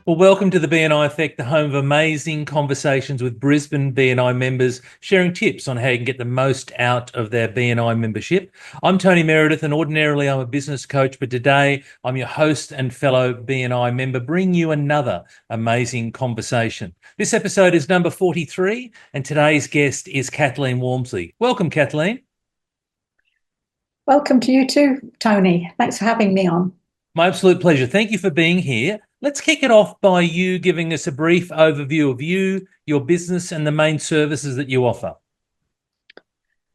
Well, welcome to the BNI Effect, the home of amazing conversations with Brisbane BNI members, sharing tips on how you can get the most out of their BNI membership. I'm Tony Meredith, and ordinarily I'm a business coach, but today I'm your host and fellow BNI member, bringing you another amazing conversation. This episode is number 43, and today's guest is Kathleen Walmsley. Welcome, Kathleen. Welcome to you too, Tony. Thanks for having me on. My absolute pleasure. Thank you for being here. Let's kick it off by you giving us a brief overview of you, your business, and the main services that you offer.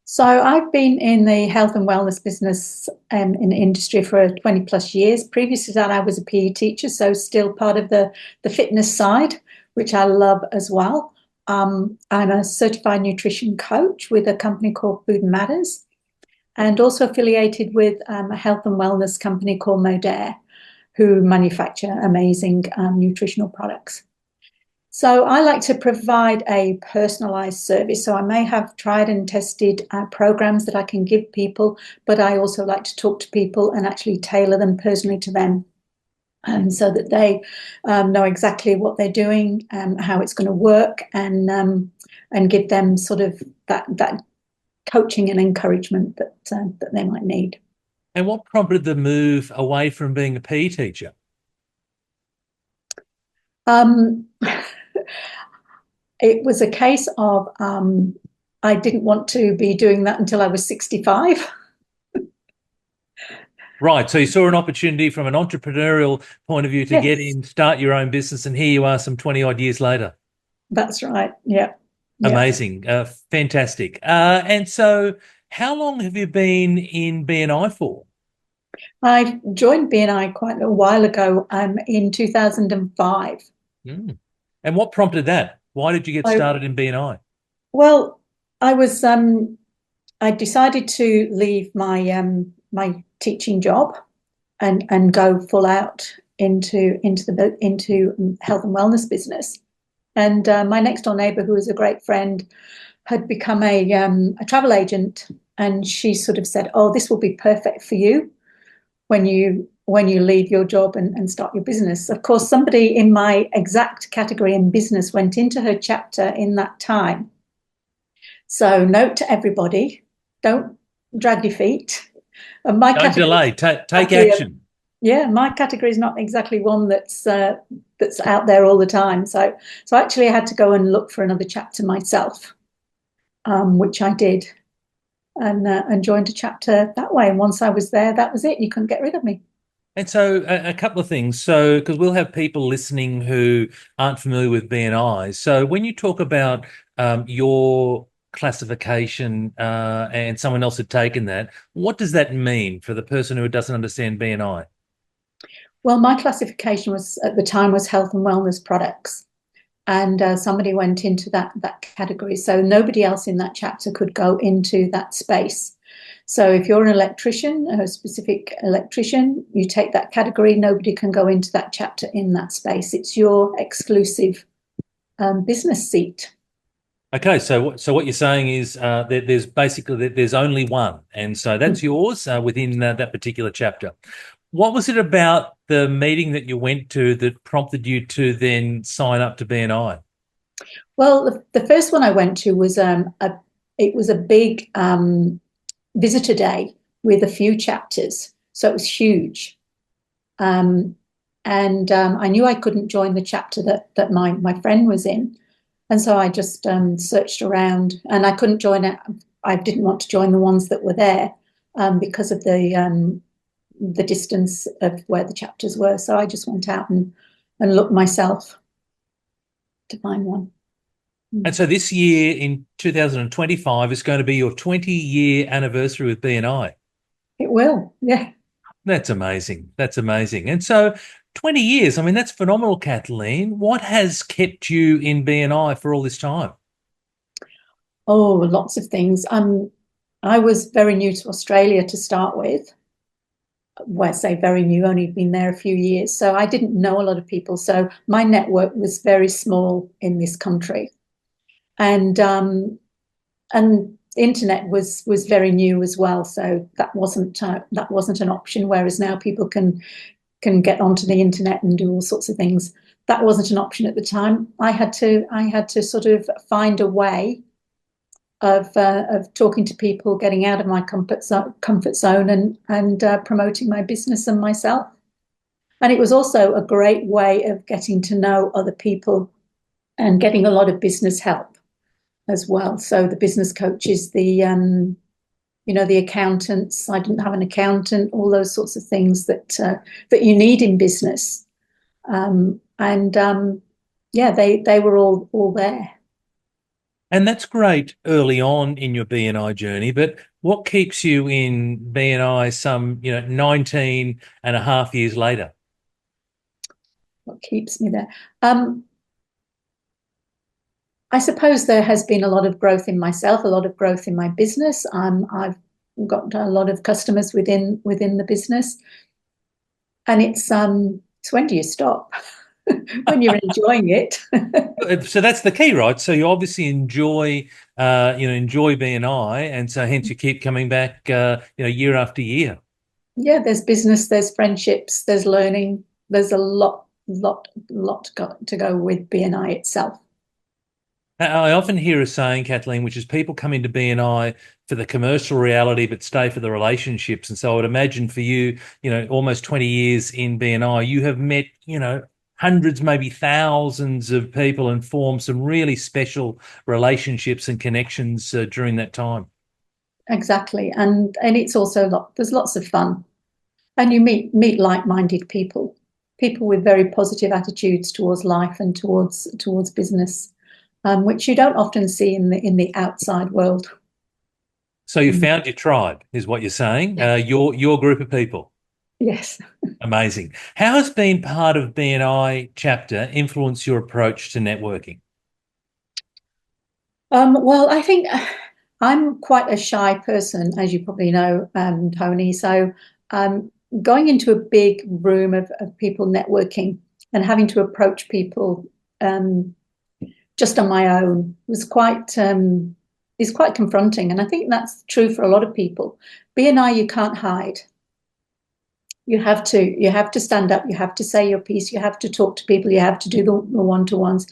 So I've been in the health and wellness business in the industry for 20 plus years. Previous to that, I was a PE teacher, so still part of the fitness side, which I love as well. I'm a certified nutrition coach with a company called Food Matters, and also affiliated with a health and wellness company called Modere, who manufacture amazing nutritional products. So I like to provide a personalized service. So I may have tried and tested programs that I can give people, but I also like to talk to people and actually tailor them personally to them, so that they know exactly what they're doing, how it's going to work, and give them sort of that coaching and encouragement that they might need. And what prompted the move away from being a PE teacher? It was a case of I didn't want to be doing that until I was 65. Right. So you saw an opportunity from an entrepreneurial point of view to get in, start your own business, and here you are some 20 odd years later. That's right. Yeah. Amazing. Fantastic. And so how long have you been in BNI for? I joined BNI quite a while ago, in 2005. And what prompted that? Why did you get started in BNI? Well, I decided to leave my my teaching job and go full out into health and wellness business. And my next door neighbour, who was a great friend, had become a travel agent, and she sort of said, "Oh, this will be perfect for you when you leave your job and start your business." Of course, somebody in my exact category in business went into her chapter in that time. So note to everybody, don't drag your feet. Don't delay, take action. Yeah, my category is not exactly one that's out there all the time. So actually I had to go and look for another chapter myself, which I did, and joined a chapter that way. And once I was there, that was it. You couldn't get rid of me. And so a couple of things. So because we'll have people listening who aren't familiar with BNI. So when you talk about your classification and someone else had taken that, what does that mean for the person who doesn't understand BNI? Well, my classification was at the time was health and wellness products, and somebody went into that category. So nobody else in that chapter could go into that space. So if you're an electrician, a specific electrician, you take that category. Nobody can go into that chapter in that space. It's your exclusive business seat. Okay, so what you're saying is there's only one, and so that's yours within that particular chapter. What was it about the meeting that you went to that prompted you to then sign up to BNI? Well, the first one I went to was it was a big visitor day with a few chapters, so it was huge. And I knew I couldn't join the chapter that my friend was in, and so I just searched around, and I couldn't join it. I didn't want to join the ones that were there because of the distance of where the chapters were. So I just went out and looked myself to find one. And so this year in 2025 is going to be your 20-year anniversary with BNI. It will, yeah. That's amazing. That's amazing. And so 20 years, I mean, that's phenomenal, Kathleen. What has kept you in BNI for all this time? Oh, lots of things. I was very new to Australia to start with. Well, I say very new, only been there a few years. So I didn't know a lot of people. So my network was very small in this country. And the internet was very new as well. So that wasn't an option. Whereas now people can get onto the internet and do all sorts of things. that wasn't an option at the time. I had to sort of find a way of talking to people, getting out of my comfort zone, and promoting my business and myself. And it was also a great way of getting to know other people and getting a lot of business help as well. So the business coaches, the accountants. I didn't have an accountant. All those sorts of things that you need in business. They were all there. And that's great early on in your BNI journey, but what keeps you in BNI some, 19 and a half years later? What keeps me there? I suppose there has been a lot of growth in myself, a lot of growth in my business. I've got a lot of customers within the business, and it's when do you stop? When you're enjoying it. So that's the key, right? So you obviously enjoy BNI, and so hence you keep coming back, year after year. Yeah, there's business, there's friendships, there's learning. There's a lot to go with BNI itself. I often hear a saying, Kathleen, which is people come into BNI for the commercial reality, but stay for the relationships. And so I would imagine for you, almost 20 years in BNI, you have met, hundreds, maybe thousands of people and formed some really special relationships and connections during that time. Exactly. And it's also there's lots of fun. And you meet like-minded people with very positive attitudes towards life and towards business. Which you don't often see in the outside world. So you found your tribe, is what you're saying. Yes. Your group of people. Yes. Amazing. How has being part of BNI chapter influenced your approach to networking? Well, I think I'm quite a shy person, as you probably know, Tony. So going into a big room of people networking and having to approach people just on my own was is quite confronting, and I think that's true for a lot of people. BNI, you can't hide. You have to stand up. You have to say your piece. You have to talk to people. You have to do the one-to-ones.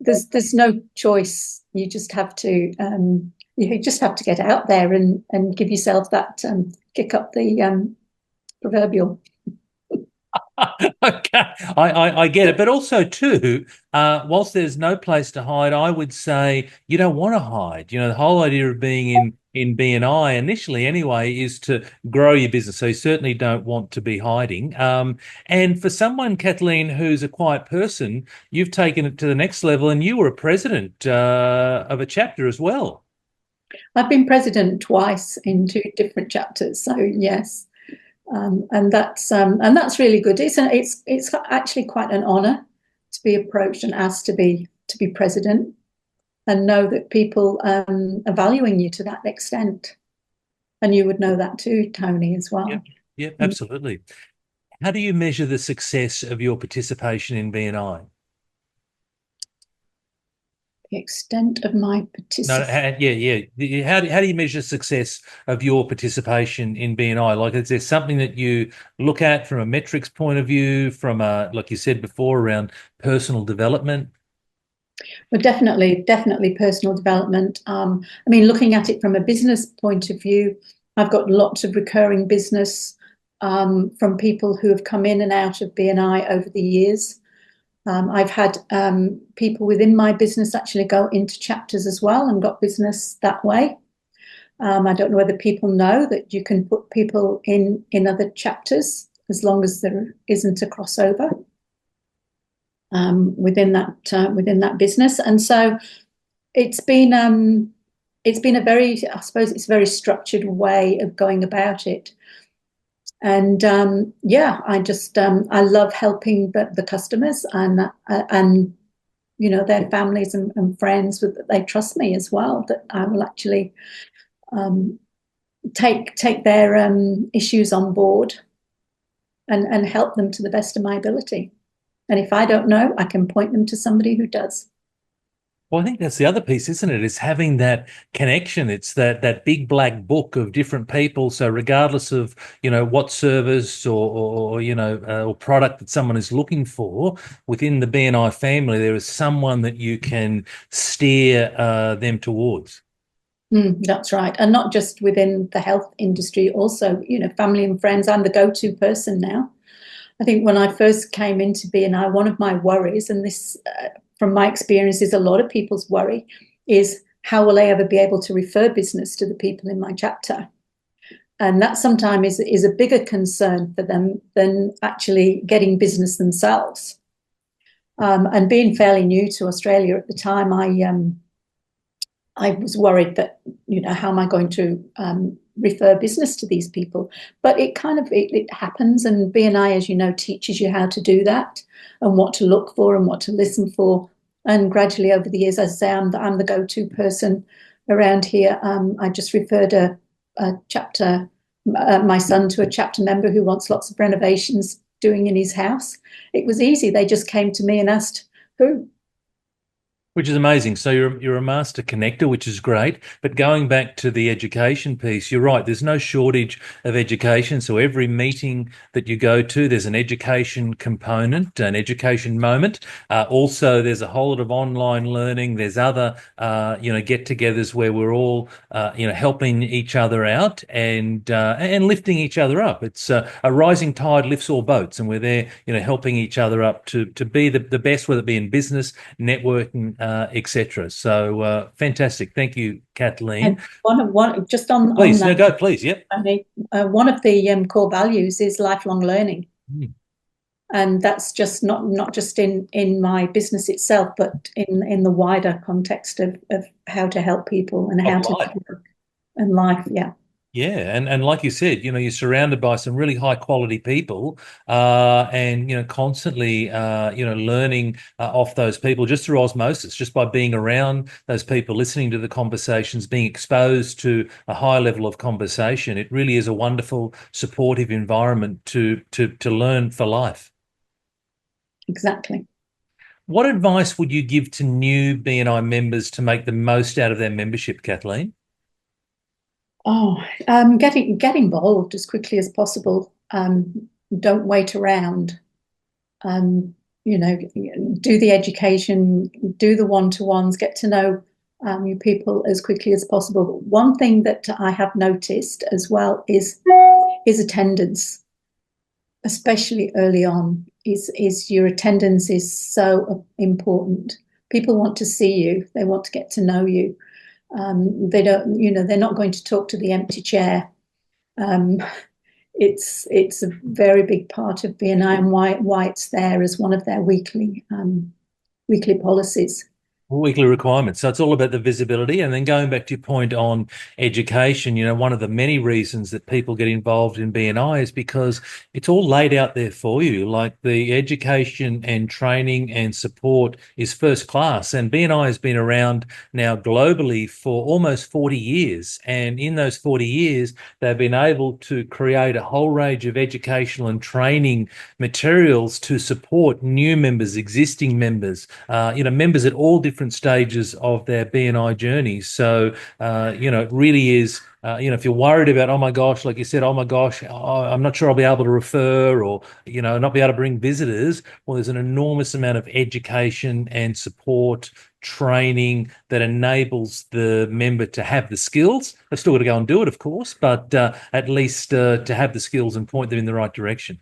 There's no choice. You just have to get out there and give yourself that kick up the proverbial. Okay, I get it, but also too, whilst there's no place to hide, I would say you don't want to hide. The whole idea of being in BNI initially, anyway, is to grow your business. So you certainly don't want to be hiding. And for someone, Kathleen, who's a quiet person, you've taken it to the next level, and you were a president of a chapter as well. I've been president twice in 2 different chapters. So yes. And that's really good. It's actually quite an honour to be approached and asked to be president, and know that people are valuing you to that extent. And you would know that too, Tony, as well. Yep, absolutely. How do you measure the success of your participation in BNI? The extent of my participation. How do you measure success of your participation in BNI? Like, is there something that you look at from a metrics point of view, from like you said before, around personal development? Well, definitely personal development. Looking at it from a business point of view, I've got lots of recurring business from people who have come in and out of BNI over the years. I've had people within my business actually go into chapters as well and got business that way. I don't know whether people know that you can put people in other chapters as long as there isn't a crossover within that business. And so it's been a very structured way of going about it. And I love helping the customers and their families and friends. They trust me as well, that I will actually take their issues on board and help them to the best of my ability. And if I don't know, I can point them to somebody who does. Well, I think that's the other piece, isn't it? Is having that connection. It's that big black book of different people. So regardless of, what service or product that someone is looking for within the BNI family, there is someone that you can steer them towards. That's right. And not just within the health industry, also, family and friends. I'm the go-to person now. I think when I first came into BNI, one of my worries, and this, from my experience, is a lot of people's worry, is how will I ever be able to refer business to the people in my chapter? And that sometimes is a bigger concern for them than actually getting business themselves. And being fairly new to Australia at the time, I was worried that, how am I going to refer business to these people? But it happens, and BNI, as you know, teaches you how to do that and what to look for and what to listen for. And gradually over the years, as I say, I'm the go-to person around here. I just referred a chapter, my son, to a chapter member who wants lots of renovations doing in his house. It was easy. They just came to me and asked who. Which is amazing. So you're a master connector, which is great. But going back to the education piece, you're right. There's no shortage of education. So every meeting that you go to, there's an education component, an education moment. Also, there's a whole lot of online learning. There's other, get-togethers where we're all, helping each other out and lifting each other up. It's a rising tide lifts all boats, and we're there, helping each other up to be the best, whether it be in business, networking, etc. So fantastic. Thank you, Kathleen. And one just on Please, no, that, go, please. Yep. I mean, one of the core values is lifelong learning. Mm. And that's just not just in my business itself, but in the wider context of how to help people and how to work and life. Yeah. Yeah, and like you said, you're surrounded by some really high quality people, and constantly, learning off those people just through osmosis, just by being around those people, listening to the conversations, being exposed to a high level of conversation. It really is a wonderful, supportive environment to learn for life. Exactly. What advice would you give to new BNI members to make the most out of their membership, Kathleen? Oh, get involved as quickly as possible. Don't wait around. Um, do the education, do the one-to-ones, get to know your people as quickly as possible. One thing that I have noticed as well is attendance, especially early on. Is your attendance is so important. People want to see you. They want to get to know you. They don't, they're not going to talk to the empty chair. Um, it's a very big part of BNI and why it's there as one of their weekly policies. Weekly requirements. So it's all about the visibility. And then going back to your point on education, one of the many reasons that people get involved in BNI is because it's all laid out there for you. Like the education and training and support is first class. And BNI has been around now globally for almost 40 years. And in those 40 years, they've been able to create a whole range of educational and training materials to support new members, existing members, members at all different stages of their BNI journey. So, it really is, if you're worried about, oh my gosh, like you said, oh my gosh, I'm not sure I'll be able to refer or, not be able to bring visitors. Well, there's an enormous amount of education and support training that enables the member to have the skills. They've still got to go and do it, of course, but at least to have the skills and point them in the right direction.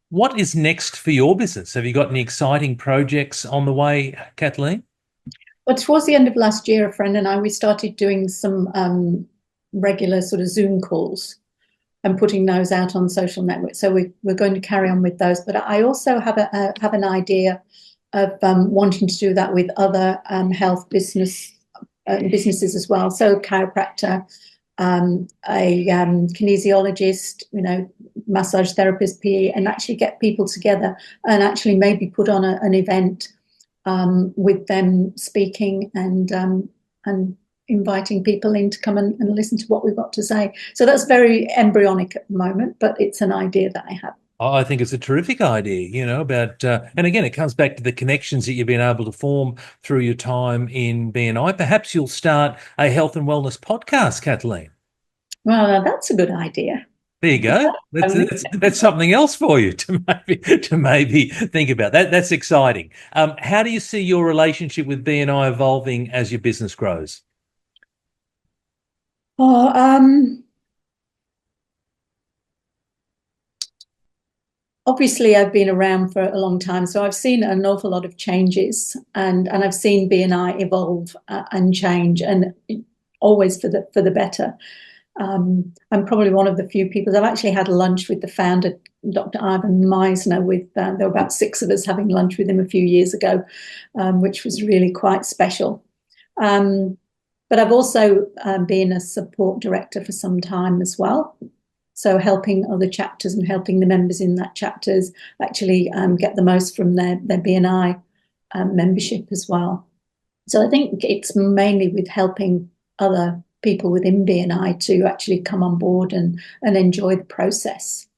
What is next for your business? Have you got any exciting projects on the way, Kathleen? But towards the end of last year, a friend and I, we started doing some regular sort of Zoom calls and putting those out on social networks. So we're going to carry on with those. But I also have an idea of wanting to do that with other health businesses as well. So chiropractor, a kinesiologist, massage therapist, PE, and actually get people together and actually maybe put on an event with them speaking and inviting people in to come and listen to what we've got to say. So that's very embryonic at the moment, but it's an idea that I have. I think it's a terrific idea, about, and again, it comes back to the connections that you've been able to form through your time in BNI. Perhaps you'll start a health and wellness podcast, Kathleen. Well, that's a good idea. There you go. That's something else for you to maybe think about. That's exciting. How do you see your relationship with BNI evolving as your business grows? Oh, obviously, I've been around for a long time, so I've seen an awful lot of changes, and I've seen BNI evolve and change, and always for the better. I'm probably one of the few people. I've actually had lunch with the founder, Dr. Ivan Meisner. There were about 6 of us having lunch with him a few years ago, which was really quite special. But I've also been a support director for some time as well. So helping other chapters and helping the members in that chapters actually get the most from their BNI membership as well. So I think it's mainly with helping other people within BNI to actually come on board and enjoy the process.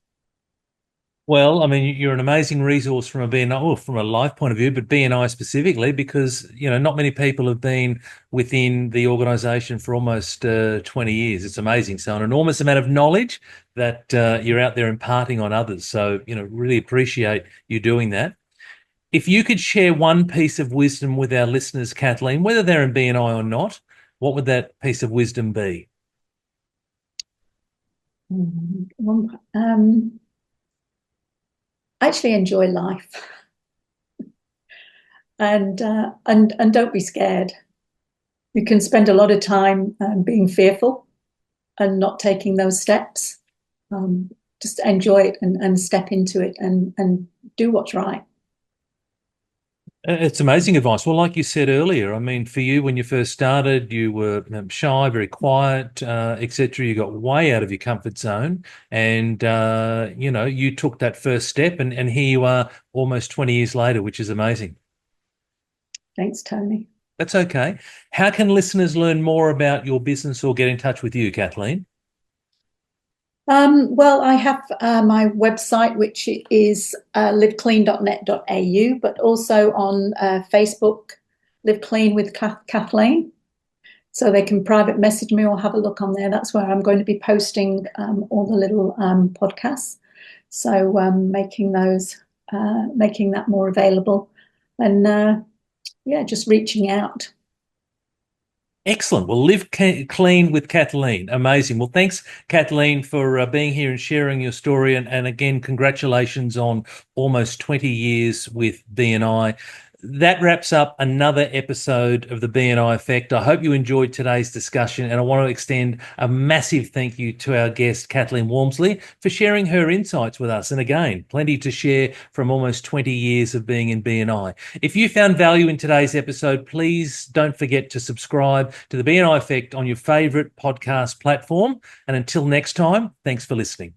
Well, I mean, you're an amazing resource from a BNI, or from a life point of view, but BNI specifically, because, not many people have been within the organisation for almost 20 years. It's amazing. So an enormous amount of knowledge that you're out there imparting on others. So, really appreciate you doing that. If you could share one piece of wisdom with our listeners, Kathleen, whether they're in BNI or not, what would that piece of wisdom be? Actually enjoy life, and don't be scared. You can spend a lot of time being fearful and not taking those steps. Just enjoy it and step into it and do what's right. It's amazing advice. Well, like you said earlier, I mean, for you, when you first started, you were shy, very quiet, etc. You got way out of your comfort zone, and you took that first step, and here you are, almost 20 years later, which is amazing. Thanks, Tony. That's okay. How can listeners learn more about your business or get in touch with you, Kathleen? Well, I have my website, which is liveclean.net.au, but also on Facebook, Live Clean with Kathleen. So they can private message me or have a look on there. That's where I'm going to be posting all the little podcasts. So making that more available, and just reaching out. Excellent. Well, Live Clean with Kathleen. Amazing. Well, thanks, Kathleen, for being here and sharing your story. And again, congratulations on almost 20 years with BNI. That wraps up another episode of the BNI Effect. I hope you enjoyed today's discussion, and I want to extend a massive thank you to our guest, Kathleen Walmsley, for sharing her insights with us. And again, plenty to share from almost 20 years of being in BNI. If you found value in today's episode, please don't forget to subscribe to the BNI Effect on your favourite podcast platform. And until next time, thanks for listening.